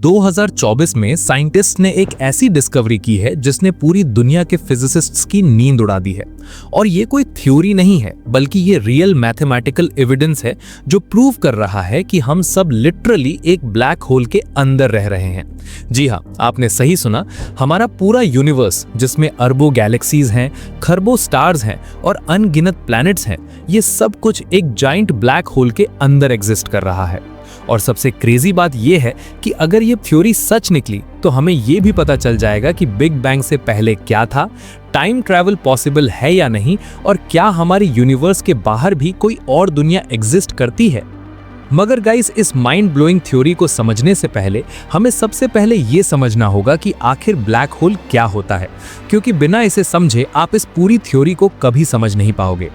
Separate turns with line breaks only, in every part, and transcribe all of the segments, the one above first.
2024 में साइंटिस्ट ने एक ऐसी डिस्कवरी की है जिसने पूरी दुनिया के फिजिसिस्ट्स की नींद उड़ा दी है। और ये कोई थ्योरी नहीं है, बल्कि ये रियल मैथमेटिकल एविडेंस है जो प्रूव कर रहा है कि हम सब लिटरली एक ब्लैक होल के अंदर रह रहे हैं। जी हाँ, आपने सही सुना, हमारा पूरा यूनिवर्स जिसमें अरबों गैलेक्सीज हैं, खरबों स्टार्स हैं और अनगिनत प्लैनेट्स हैं, ये सब कुछ एक जाइंट ब्लैक होल के अंदर एग्जिस्ट कर रहा है। और सबसे क्रेजी बात यह है कि अगर ये थ्योरी सच निकली तो हमें यह भी पता चल जाएगा कि बिग बैंग से पहले क्या था, टाइम ट्रैवल पॉसिबल है या नहीं, और क्या हमारे यूनिवर्स के बाहर भी कोई और दुनिया एग्जिस्ट करती है। मगर गाइस, इस माइंड ब्लोइंग थ्योरी को समझने से पहले हमें सबसे पहले ये समझना होगा कि आखिर ब्लैक होल क्या होता है, क्योंकि बिना इसे समझे आप इस पूरी थ्योरी को कभी समझ नहीं पाओगे।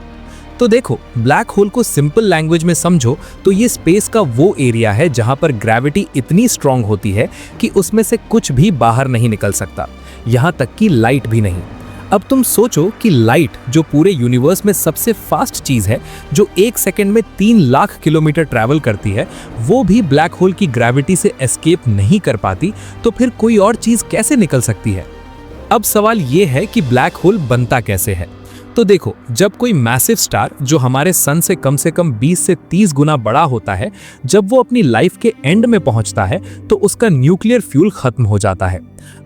तो देखो, ब्लैक होल को सिंपल लैंग्वेज में समझो तो ये स्पेस का वो एरिया है जहां पर ग्रेविटी इतनी स्ट्रांग होती है कि उसमें से कुछ भी बाहर नहीं निकल सकता, यहां तक कि लाइट भी नहीं। अब तुम सोचो कि लाइट, जो पूरे यूनिवर्स में सबसे फास्ट चीज है, जो 1 सेकंड में 3 लाख किलोमीटर ट्रैवल करती है, वो भी ब्लैक होल की ग्रेविटी से एस्केप नहीं कर पाती, तो फिर कोई और चीज कैसे निकल सकती है। अब सवाल ये है कि ब्लैक होल बनता कैसे है। तो देखो, जब कोई मैसिव स्टार जो हमारे सन से कम 20 से 30 गुना बड़ा होता है, जब वो अपनी लाइफ के एंड में पहुंचता है तो उसका न्यूक्लियर फ्यूल खत्म हो जाता है।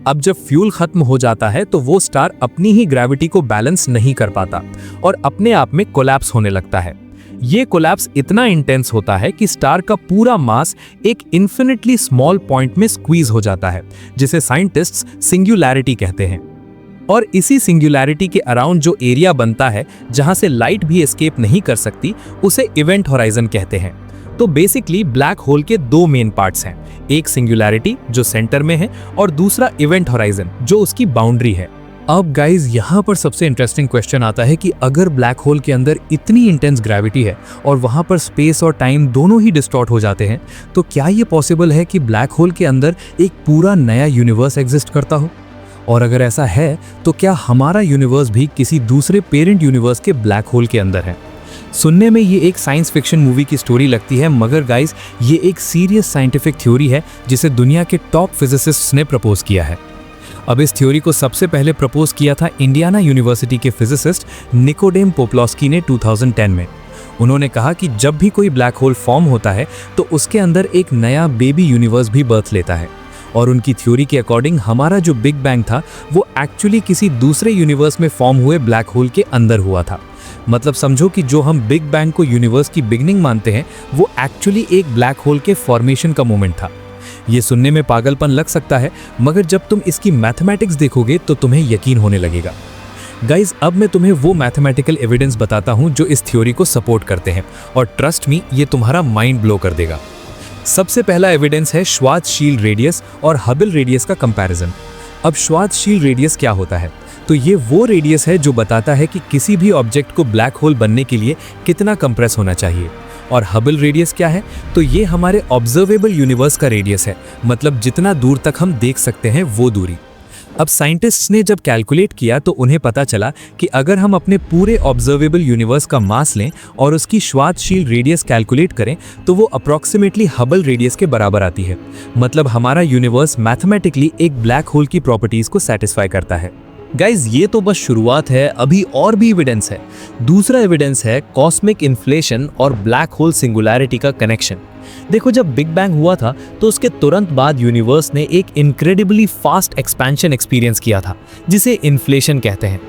अब जब फ्यूल खत्म हो जाता है तो वो स्टार अपनी ही ग्रेविटी को बैलेंस नहीं कर पाता और अपने आप में कोलैप्स होने लगता है। ये कोलैप्स इतना इंटेंस होता है कि स्टार का पूरा मास एक इन्फिनिटली स्मॉल पॉइंट में स्क्वीज हो जाता है, जिसे साइंटिस्ट्स सिंगुलैरिटी कहते हैं। और इसी सिंगुलैरिटी के अराउंड जो एरिया बनता है, जहां से लाइट भी एस्केप नहीं कर सकती, उसे इवेंट होराइजन कहते हैं। तो बेसिकली ब्लैक होल के 2 मेन पार्ट्स हैं, एक सिंगुलैरिटी जो सेंटर में है और दूसरा इवेंट होराइजन जो उसकी बाउंड्री है। अब गाइज, यहाँ पर सबसे इंटरेस्टिंग क्वेश्चन आता है कि अगर ब्लैक होल के अंदर इतनी इंटेंस ग्रेविटी है और वहां पर स्पेस और टाइम दोनों ही डिस्टॉर्ट हो जाते हैं, तो क्या ये पॉसिबल है कि ब्लैक होल के अंदर एक पूरा नया यूनिवर्स एग्जिस्ट करता हो? और अगर ऐसा है तो क्या हमारा यूनिवर्स भी किसी दूसरे पेरेंट यूनिवर्स के ब्लैक होल के अंदर है? सुनने में ये एक साइंस फिक्शन मूवी की स्टोरी लगती है, मगर गाइस, ये एक सीरियस साइंटिफिक थ्योरी है जिसे दुनिया के टॉप फिजिसिस्ट्स ने प्रपोज किया है। अब इस थ्योरी को सबसे पहले प्रपोज किया था इंडियाना यूनिवर्सिटी के फिजिसिस्ट निकोडेम पोप्लॉस्की ने 2010 में। उन्होंने कहा कि जब भी कोई ब्लैक होल फॉर्म होता है तो उसके अंदर एक नया बेबी यूनिवर्स भी बर्थ लेता है। और उनकी थ्योरी के अकॉर्डिंग हमारा जो बिग बैंग था वो एक्चुअली किसी दूसरे यूनिवर्स में फॉर्म हुए ब्लैक होल के अंदर हुआ था। मतलब समझो कि जो हम बिग बैंग को यूनिवर्स की बिगनिंग मानते हैं, वो एक्चुअली एक ब्लैक होल के फॉर्मेशन का मोमेंट था। ये सुनने में पागलपन लग सकता है, मगर जब तुम इसकी मैथमेटिक्स देखोगे तो तुम्हें यकीन होने लगेगा। गाइज, अब मैं तुम्हें वो मैथमेटिकल एविडेंस बताता हूँ जो इस थ्योरी को सपोर्ट करते हैं, और ट्रस्ट मी, ये तुम्हारा माइंड ब्लो कर देगा। सबसे पहला एविडेंस है श्वार्ज़शील्ड रेडियस और हबल रेडियस का कंपैरिजन। अब श्वार्ज़शील्ड रेडियस क्या होता है? तो ये वो रेडियस है जो बताता है कि किसी भी ऑब्जेक्ट को ब्लैक होल बनने के लिए कितना कंप्रेस होना चाहिए। और हबल रेडियस क्या है? तो ये हमारे ऑब्जर्वेबल यूनिवर्स का रेडियस है, मतलब जितना दूर तक हम देख सकते हैं वो दूरी। अब साइंटिस्ट्स ने जब कैलकुलेट किया तो उन्हें पता चला कि अगर हम अपने पूरे ऑब्जर्वेबल यूनिवर्स का मास लें और उसकी श्वार्ज़शील्ड रेडियस कैलकुलेट करें तो वो अप्रॉक्सीमेटली हबल रेडियस के बराबर आती है। मतलब हमारा यूनिवर्स मैथमेटिकली एक ब्लैक होल की प्रॉपर्टीज को सेटिस्फाई करता है। गाइज, ये तो बस शुरुआत है, अभी और भी एविडेंस है। दूसरा एविडेंस है कॉस्मिक इन्फ्लेशन और ब्लैक होल सिंगुलैरिटी का कनेक्शन। देखो, जब बिग बैंग हुआ था तो उसके तुरंत बाद यूनिवर्स ने एक इनक्रेडिबली फास्ट एक्सपेंशन एक्सपीरियंस किया था, जिसे इन्फ्लेशन कहते हैं।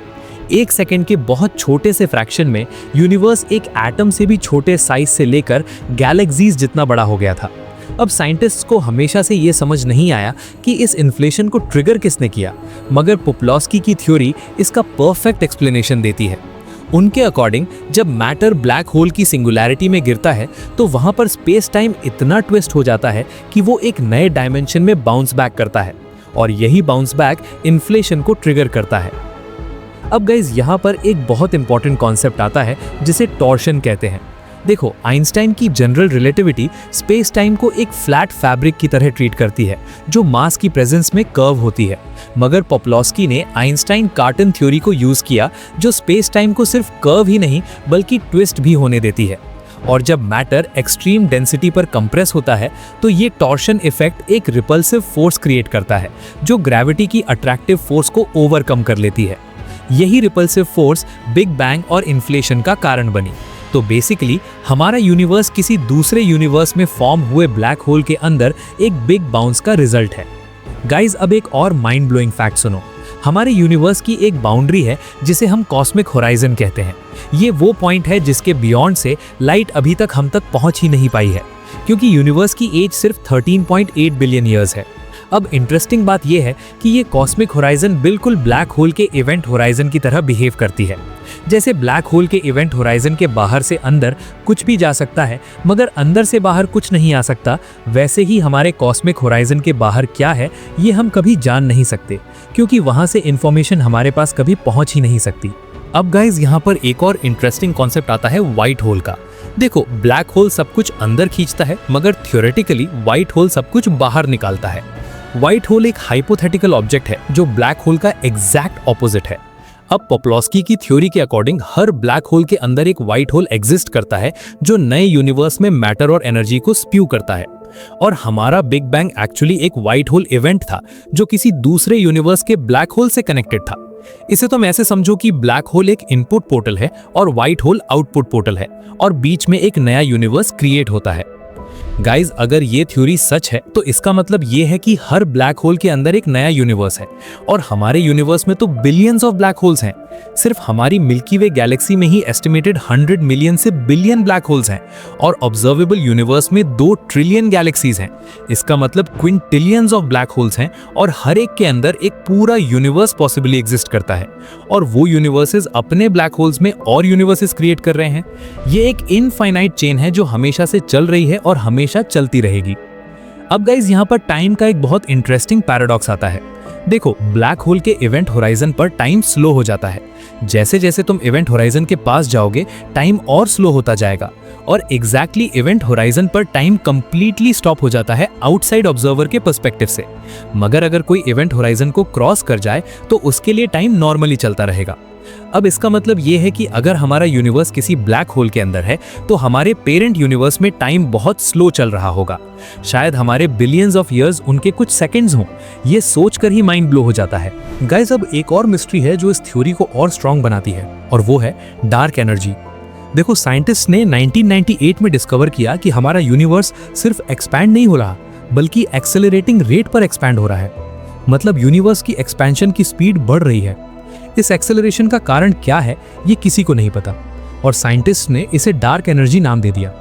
1 सेकंड के बहुत छोटे से फ्रैक्शन में यूनिवर्स एक एटम से भी छोटे साइज से लेकर गैलेक्सीज जितना बड़ा हो गया था। अब साइंटिस्ट्स को हमेशा से ये समझ नहीं आया कि इस इन्फ्लेशन को ट्रिगर किसने किया, मगर पोप्लॉस्की की थ्योरी इसका परफेक्ट एक्सप्लेनेशन देती है। उनके अकॉर्डिंग जब मैटर ब्लैक होल की सिंगुलैरिटी में गिरता है तो वहां पर स्पेस टाइम इतना ट्विस्ट हो जाता है कि वो एक नए डायमेंशन में बाउंस बैक करता है, और यही बाउंस बैक इन्फ्लेशन को ट्रिगर करता है। अब गाइज, यहाँ पर एक बहुत इंपॉर्टेंट कॉन्सेप्ट आता है जिसे टॉर्शन कहते हैं। देखो, आइंस्टाइन की जनरल रिलेटिविटी स्पेस टाइम को एक फ्लैट फैब्रिक की तरह ट्रीट करती है जो मास की प्रेजेंस में कर्व होती है, मगर पोप्लॉस्की ने आइंस्टाइन कार्टन थ्योरी को यूज किया जो स्पेस टाइम को सिर्फ कर्व ही नहीं बल्कि ट्विस्ट भी होने देती है। और जब मैटर एक्सट्रीम डेंसिटी पर कंप्रेस होता है तो ये टॉर्शन इफेक्ट एक रिपल्सिव फोर्स क्रिएट करता है जो ग्रेविटी की अट्रैक्टिव फोर्स को ओवरकम कर लेती है। यही रिपल्सिव फोर्स बिग बैंग और इन्फ्लेशन का कारण बनी। तो बेसिकली हमारा यूनिवर्स किसी दूसरे यूनिवर्स में फॉर्म हुए ब्लैक होल के अंदर एक बिग बाउंस का रिजल्ट है। गाइज, अब एक और माइंड ब्लोइंग फैक्ट सुनो। हमारे यूनिवर्स की एक बाउंड्री है जिसे हम कॉस्मिक होराइजन कहते हैं। ये वो पॉइंट है जिसके बियॉन्ड से लाइट अभी तक हम तक पहुंच ही नहीं पाई है, क्योंकि यूनिवर्स की एज सिर्फ 13.8 बिलियन ईयर्स है। अब इंटरेस्टिंग बात यह है कि ये कॉस्मिक होराइजन बिल्कुल ब्लैक होल के इवेंट होराइजन की तरह बिहेव करती है। जैसे ब्लैक होल के इवेंट होराइजन के बाहर से अंदर कुछ भी जा सकता है मगर अंदर से बाहर कुछ नहीं आ सकता, वैसे ही हमारे कॉस्मिक होराइजन के बाहर क्या है ये हम कभी जान नहीं सकते, क्योंकि वहां से इंफॉर्मेशन हमारे पास कभी पहुंच ही नहीं सकती। अब गाइज, यहाँ पर एक और इंटरेस्टिंग कॉन्सेप्ट आता है व्हाइट होल का। देखो, ब्लैक होल सब कुछ अंदर खींचता है मगर थ्योरेटिकली व्हाइट होल सब कुछ बाहर निकालता है। व्हाइट होल एक हाइपोथेटिकल ऑब्जेक्ट है जो ब्लैक होल का एग्जैक्ट ऑपोजिट है। अब पोप्लोस्की की थ्योरी के अकॉर्डिंग हर ब्लैक होल के अंदर एक व्हाइट होल एग्जिस्ट करता है जो नए यूनिवर्स में मैटर और एनर्जी को स्प्यू करता है। और हमारा बिग बैंग एक्चुअली एक व्हाइट होल इवेंट था जो किसी दूसरे यूनिवर्स के ब्लैक होल से कनेक्टेड था। इसे तुम ऐसे समझो कि ब्लैक होल एक इनपुट पोर्टल है और व्हाइट होल आउटपुट पोर्टल है और बीच में एक नया यूनिवर्स क्रिएट होता है। गाइज, अगर ये थ्योरी सच है तो इसका मतलब ये है कि हर ब्लैक होल के अंदर एक नया यूनिवर्स है और हमारे यूनिवर्स में तो बिलियंस ऑफ ब्लैक होल्स हैं। सिर्फ हमारी मिल्की वे गैलेक्सी में ही एस्टिमेटेड 100 मिलियन से बिलियन ब्लैक होल्स हैं और ऑब्जर्वेबल यूनिवर्स में 2 ट्रिलियन गैलेक्सीज हैं। इसका मतलब क्विंटिलियंस ऑफ ब्लैक होल्स हैं और हर एक के अंदर एक पूरा यूनिवर्स पॉसिबली एग्जिस्ट करता है और वो यूनिवर्सेस अपने ब्लैक होल्स में और यूनिवर्सेस क्रिएट कर रहे हैं। ये एक इनफाइनाइट चेन है जो हमेशा से चल रही है और हमेशा चलती रहेगी। अब गाइज, यहाँ पर टाइम का एक बहुत इंटरेस्टिंग पैराडॉक्स आता है। देखो, ब्लैक होल के इवेंट होराइजन पर टाइम स्लो हो जाता है। जैसे जैसे तुम इवेंट होराइजन के पास जाओगे टाइम और स्लो होता जाएगा और एग्जैक्टली इवेंट होराइजन पर टाइम कंप्लीटली स्टॉप हो जाता है आउटसाइड ऑब्जर्वर के पर्सपेक्टिव से। मगर अगर कोई इवेंट होराइजन को क्रॉस कर जाए तो उसके लिए टाइम नॉर्मली चलता रहेगा। अब इसका मतलब ये है कि अगर हमारा यूनिवर्स किसी ब्लैक होल के अंदर है तो हमारे पेरेंट यूनिवर्स में टाइम बहुत स्लो चल रहा होगा। शायद हमारे बिलियंस ऑफ ईयर्स उनके कुछ सेकंड्स हों। ये सोचकर ही माइंड ब्लो हो जाता है। गाइस, अब एक और मिस्ट्री है जो इस थ्योरी को और स्ट्रांग बनाती है और वो है डार्क एनर्जी। देखो, साइंटिस्ट ने 1998 में डिस्कवर किया कि हमारा यूनिवर्स सिर्फ एक्सपैंड नहीं हो रहा बल्कि एक्सेलरेटिंग रेट पर एक्सपैंड हो रहा है। मतलब यूनिवर्स की एक्सपेंशन की स्पीड बढ़ रही है। इस एक्सेलरेशन का कारण क्या है ये किसी को नहीं पता और साइंटिस्ट ने इसे डार्क एनर्जी नाम दे दिया।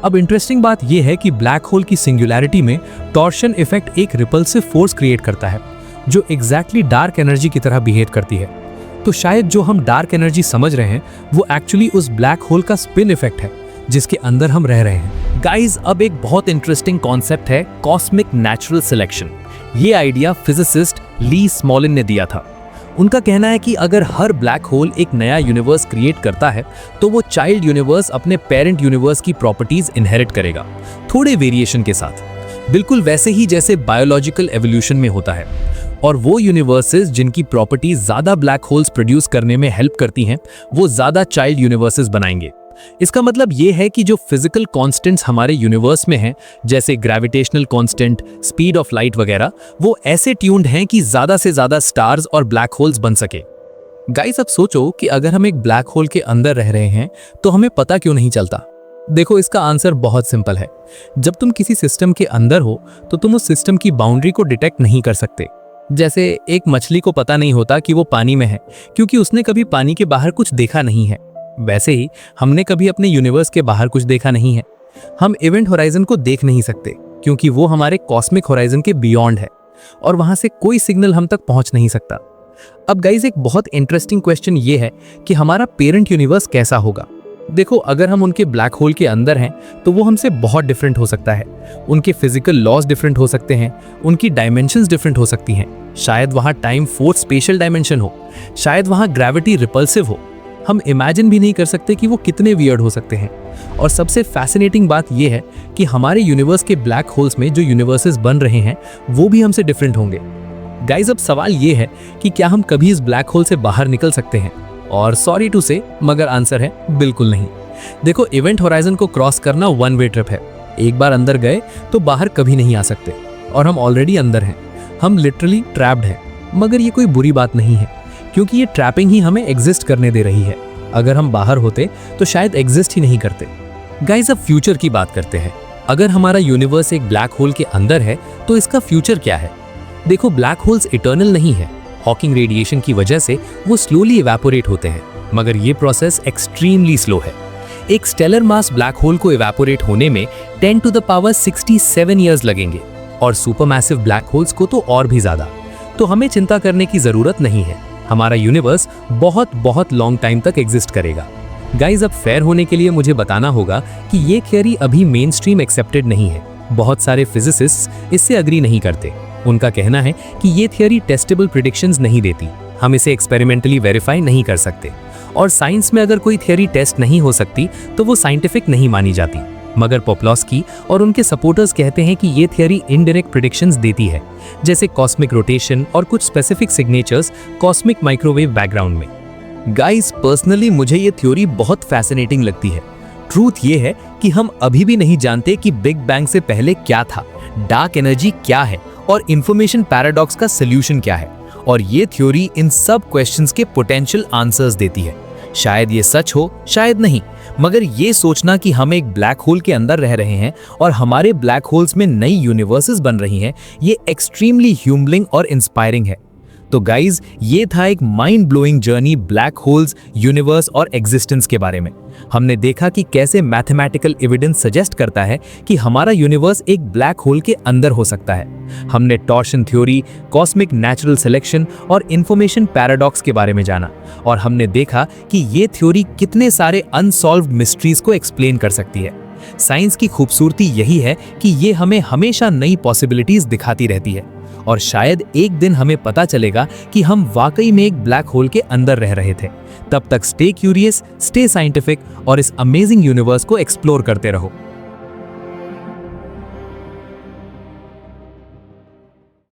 अब इंटरेस्टिंग बात यह है कि ब्लैक होल की सिंगुलैरिटी में टॉर्शन इफेक्ट एक रिपल्सिव फोर्स क्रिएट करता है जो एग्जैक्टली डार्क एनर्जी की तरह बिहेव करती है। तो शायद जो हम डार्क एनर्जी समझ रहे हैं वो एक्चुअली उस ब्लैक होल का स्पिन इफेक्ट है जिसके अंदर हम रह रहे हैं। गाइज, अब एक बहुत इंटरेस्टिंग कॉन्सेप्ट है कॉस्मिक नेचुरल सिलेक्शन। ये आइडिया फिजिसिस्ट ली स्मॉलिन ने दिया था। उनका कहना है कि अगर हर ब्लैक होल एक नया यूनिवर्स क्रिएट करता है तो वो चाइल्ड यूनिवर्स अपने पेरेंट यूनिवर्स की प्रॉपर्टीज इनहेरिट करेगा, थोड़े वेरिएशन के साथ, बिल्कुल वैसे ही जैसे बायोलॉजिकल एवोल्यूशन में होता है। और वो यूनिवर्सेस जिनकी प्रॉपर्टीज ज्यादा ब्लैक होल्स प्रोड्यूस करने में हेल्प करती हैं वो ज्यादा चाइल्ड यूनिवर्सेस बनाएंगे। इसका मतलब ये है कि जो फिजिकल कांस्टेंट्स हमारे यूनिवर्स में हैं, जैसे gravitational constant, speed of light वगैरह, वो ऐसे ट्यून्ड हैं कि ज्यादा से ज्यादा स्टार्स और ब्लैक होल्स बन सके। गाइस, अब सोचो कि अगर हम एक ब्लैक होल के अंदर रह रहे हैं तो हमें पता क्यों नहीं चलता? देखो, इसका आंसर बहुत सिंपल है। जब तुम किसी सिस्टम के अंदर हो तो तुम उस सिस्टम की बाउंड्री को डिटेक्ट नहीं कर सकते। जैसे एक मछली को पता नहीं होता कि वो पानी में है क्योंकि उसने कभी पानी के बाहर कुछ देखा नहीं है। वैसे ही हमने कभी अपने यूनिवर्स के बाहर कुछ देखा नहीं है। हम इवेंट होराइजन को देख नहीं सकते क्योंकि वो हमारे कॉस्मिक होराइजन के बियॉन्ड है और वहां से कोई सिग्नल हम तक पहुंच नहीं सकता। अब गाइज, एक बहुत इंटरेस्टिंग क्वेश्चन ये है कि हमारा पेरेंट यूनिवर्स कैसा होगा। देखो, अगर हम उनके ब्लैक होल के अंदर हैं तो वो हमसे बहुत डिफरेंट हो सकता है। उनके फिजिकल लॉज डिफरेंट हो सकते हैं, उनकी डायमेंशंस डिफरेंट हो सकती हैं। शायद वहाँ टाइम फोर्स स्पेशल डायमेंशन हो, शायद वहाँ ग्रेविटी रिपल्सिव हो। हम इमेजिन भी नहीं कर सकते कि वो कितने वियर्ड हो सकते हैं। और सबसे फैसिनेटिंग बात यह है कि हमारे यूनिवर्स के ब्लैक होल्स में जो यूनिवर्सेस बन रहे हैं वो भी हमसे डिफरेंट होंगे। गाइज, अब सवाल ये है कि क्या हम कभी इस ब्लैक होल से बाहर निकल सकते हैं? और सॉरी टू से, मगर आंसर है बिल्कुल नहीं। देखो, इवेंट होराइजन को क्रॉस करना वन वे ट्रिप है। एक बार अंदर गए तो बाहर कभी नहीं आ सकते, और हम ऑलरेडी अंदर हैं। हम लिटरली ट्रैप्ड हैं। मगर ये कोई बुरी बात नहीं है, क्योंकि ये ट्रैपिंग ही हमें एग्जिस्ट करने दे रही है। अगर हम बाहर होते तो शायद एग्जिस्ट ही नहीं करते। गाइस, अब फ्यूचर की बात करते हैं। अगर हमारा यूनिवर्स एक ब्लैक होल के अंदर है तो इसका फ्यूचर क्या है? देखो, ब्लैक होल्स इटर्नल नहीं है। हॉकिंग रेडिएशन की वजह से वो स्लोली इवेपोरेट होते हैं, मगर ये प्रोसेस एक्सट्रीमली स्लो है। एक स्टेलर मास ब्लैक होल को इवेपोरेट होने में 10 टू द पावर 67 ईयर्स लगेंगे, और सुपरमैसिव ब्लैक होल्स को तो और भी ज्यादा। तो हमें चिंता करने की जरूरत नहीं है। हमारा यूनिवर्स बहुत बहुत लॉन्ग टाइम तक एग्जिस्ट करेगा। गाइज, अब फेयर होने के लिए मुझे बताना होगा कि ये थियरी अभी मेन स्ट्रीम एक्सेप्टेड नहीं है। बहुत सारे फिजिसिस्ट्स इससे अग्री नहीं करते। उनका कहना है कि ये थियरी टेस्टेबल प्रिडिक्शंस नहीं देती, हम इसे एक्सपेरिमेंटली वेरीफाई नहीं कर सकते, और साइंस में अगर कोई थियरी टेस्ट नहीं हो सकती तो वो साइंटिफिक नहीं मानी जाती। मगर पोप्लॉस्की और उनके सपोर्टर्स कहते हैं कि ये थियरी इनडायरेक्ट प्रिडिक्शंस देती है, जैसे कॉस्मिक रोटेशन और कुछ specific signatures cosmic microwave background में। गाइस, पर्सनली मुझे ये थ्योरी बहुत फैसिनेटिंग लगती है। ट्रूथ ये है कि हम अभी भी नहीं जानते कि बिग बैंग से पहले क्या था, डार्क एनर्जी क्या है, और इंफॉर्मेशन पैराडॉक्स का सॉल्यूशन क्या है। और ये थ्योरी इन सब क्वेश्चंस के पोटेंशियल आंसर्स देती है। शायद ये सच हो, शायद नहीं, मगर ये सोचना कि हम एक ब्लैक होल के अंदर रह रहे हैं और हमारे ब्लैक होल्स में नई यूनिवर्सेस बन रही हैं, ये एक्सट्रीमली ह्यूम्बलिंग और इंस्पायरिंग है। तो गाइज, ये था एक mind blowing journey black holes, universe और एग्जिस्टेंस के बारे में। हमने देखा कि कैसे मैथमेटिकल एविडेंस सजेस्ट करता है कि हमारा यूनिवर्स एक ब्लैक होल के अंदर हो सकता है। हमने torsion theory, cosmic natural selection और इंफॉर्मेशन पैराडॉक्स के बारे में जाना, और हमने देखा कि ये थ्योरी कितने सारे अनसॉल्व्ड मिस्ट्रीज को एक्सप्लेन कर सकती है। साइंस की खूबसूरती यही है कि ये हमें हमेशा नई पॉसिबिलिटीज दिखाती रहती है, और शायद एक दिन हमें पता चलेगा कि हम वाकई में एक ब्लैक होल के अंदर रह रहे थे। तब तक स्टे क्यूरियस, स्टे साइंटिफिक और इस अमेजिंग यूनिवर्स को एक्सप्लोर करते रहो।